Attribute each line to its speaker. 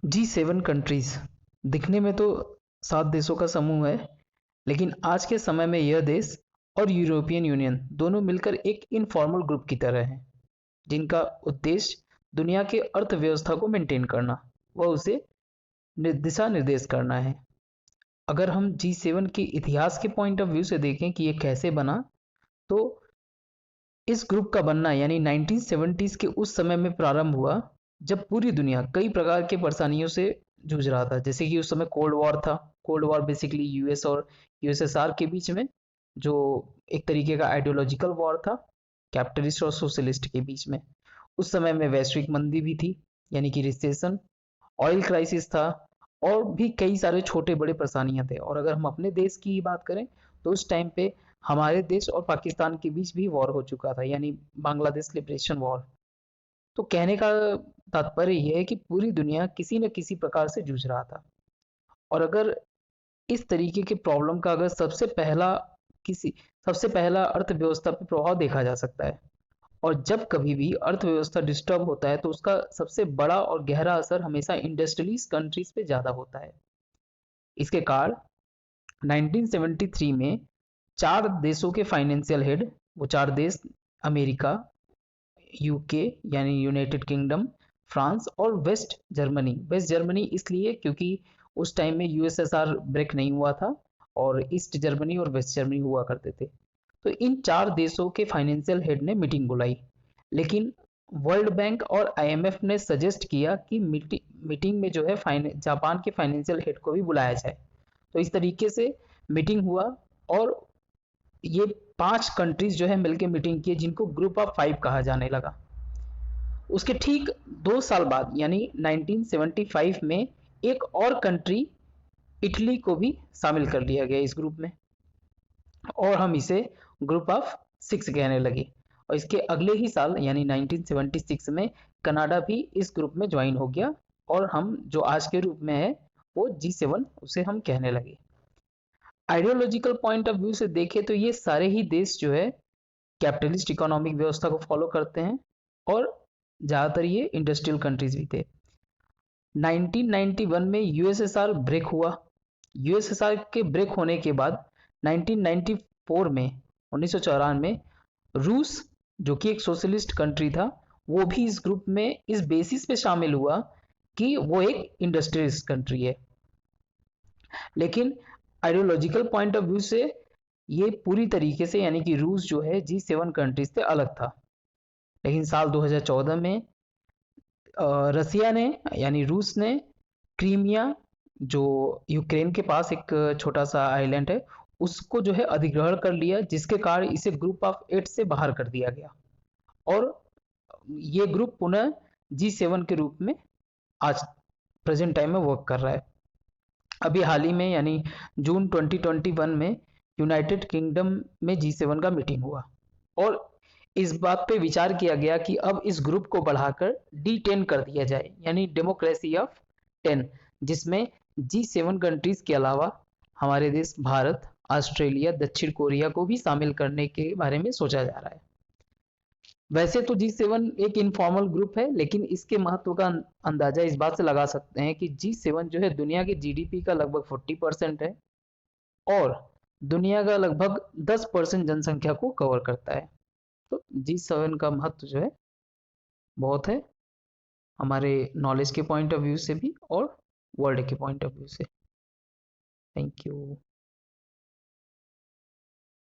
Speaker 1: G7 countries दिखने में तो 7 देशों का समूह है, लेकिन आज के समय में यह देश और यूरोपियन यूनियन दोनों मिलकर एक इनफॉर्मल ग्रुप की तरह हैं, जिनका उद्देश्य दुनिया के अर्थव्यवस्था को मेंटेन करना व उसे दिशा निर्देश करना है। अगर हम G7 के इतिहास के पॉइंट ऑफ व्यू से देखें कि ये कैसे बना, तो इस ग्रुप का बनना यानी 1970s के उस समय में प्रारंभ हुआ, जब पूरी दुनिया कई प्रकार के परेशानियों से जूझ रहा था। जैसे कि उस समय कोल्ड वॉर था। कोल्ड वॉर बेसिकली यूएस और यूएसएसआर के बीच में, जो एक तरीके का आइडियोलॉजिकल वॉर था, कैपिटलिस्ट और सोशलिस्ट के बीच में। उस समय में वैश्विक मंदी भी थी, यानी कि रिसेशन, ऑयल क्राइसिस था, और भी कई सारे छोटे बड़े परेशानियां थे। और अगर हम अपने देश की ही बात करें, तो उस टाइम पे हमारे देश और पाकिस्तान के बीच भी वॉर हो चुका था, यानी बांग्लादेश लिबरेशन वॉर। तो कहने का तात्पर्य यह है कि पूरी दुनिया किसी न किसी प्रकार से जूझ रहा था। और अगर इस तरीके के प्रॉब्लम का अगर किसी सबसे पहला अर्थव्यवस्था पर प्रभाव देखा जा सकता है। और जब कभी भी अर्थव्यवस्था डिस्टर्ब होता है, तो उसका सबसे बड़ा और गहरा असर हमेशा इंडस्ट्रियलिस्ट कंट्रीज पे ज्यादा होता है। इसके कारण 1973 में 4 देशों के फाइनेंशियल हेड, वो 4 देश अमेरिका, यूके यानी यूनाइटेड किंगडम, फ्रांस और वेस्ट जर्मनी इसलिए क्योंकि उस टाइम में यूएसएसआर ब्रेक नहीं हुआ था, और ईस्ट जर्मनी और वेस्ट जर्मनी हुआ करते थे। तो इन 4 देशों के फाइनेंशियल हेड ने मीटिंग बुलाई, लेकिन वर्ल्ड बैंक और आईएमएफ ने सजेस्ट किया कि मीटिंग में जो है जापान के फाइनेंशियल हेड को भी बुलाया जाए। तो इस तरीके से मीटिंग हुआ, और ये 5 कंट्रीज जो है मिलकर मीटिंग की, जिनको ग्रुप ऑफ 5 कहा जाने लगा। उसके ठीक 2 साल बाद यानी 1975 में एक और कंट्री, इटली को भी शामिल कर लिया गया इस ग्रुप में, और हम इसे ग्रुप ऑफ 6 कहने लगे। और इसके अगले ही साल यानी 1976 में कनाडा भी इस ग्रुप में ज्वाइन हो गया, और हम जो आज के रूप में है वो G7 उसे हम कहने लगे। आइडियोलॉजिकल पॉइंट ऑफ व्यू से देखें तो ये सारे ही देश जो है कैपिटलिस्ट इकोनॉमिक व्यवस्था को फॉलो करते हैं, और ज़्यादातर ये इंडस्ट्रियल कंट्रीज भी थे। 1991 में यूएसएसआर ब्रेक हुआ। यूएसएसआर के ब्रेक होने के बाद 1994 में 1994 में रूस, जो कि एक सोशलिस्ट कंट्री था, वो भी इस ग्रुप में इस बेसिस पे शामिल हुआ कि वो एक इंडस्ट्रियलिस्ट कंट्री है। लेकिन आइडियोलॉजिकल पॉइंट ऑफ व्यू से ये पूरी तरीके से यानी कि रूस जो है G7 कंट्रीज से अलग था। लेकिन साल 2014 में रसिया ने यानी रूस ने क्रीमिया, जो यूक्रेन के पास एक छोटा सा आइलैंड है, उसको जो है अधिग्रहण कर लिया, जिसके कारण इसे ग्रुप ऑफ 8 से बाहर कर दिया गया। और ये ग्रुप पुनः G7 के रूप में आज प्रेजेंट टाइम में वर्क कर रहा है। अभी हाल ही में यानी जून 2021 में यूनाइटेड किंगडम में G7 का मीटिंग हुआ, और इस बात पे विचार किया गया कि अब इस ग्रुप को बढ़ाकर D10 कर दिया जाए, यानी डेमोक्रेसी ऑफ 10, जिसमें G7 कंट्रीज के अलावा हमारे देश भारत, ऑस्ट्रेलिया, दक्षिण कोरिया को भी शामिल करने के बारे में सोचा जा रहा है। वैसे तो G7 एक इनफॉर्मल ग्रुप है, लेकिन इसके महत्व का अंदाजा इस बात से लगा सकते हैं कि G7 जो है दुनिया के जीडीपी का लगभग 40% है, और दुनिया का लगभग 10% जनसंख्या को कवर करता है। तो G7 का महत्व जो है बहुत है, हमारे नॉलेज के पॉइंट ऑफ व्यू से भी और वर्ल्ड के पॉइंट ऑफ व्यू से। Thank you.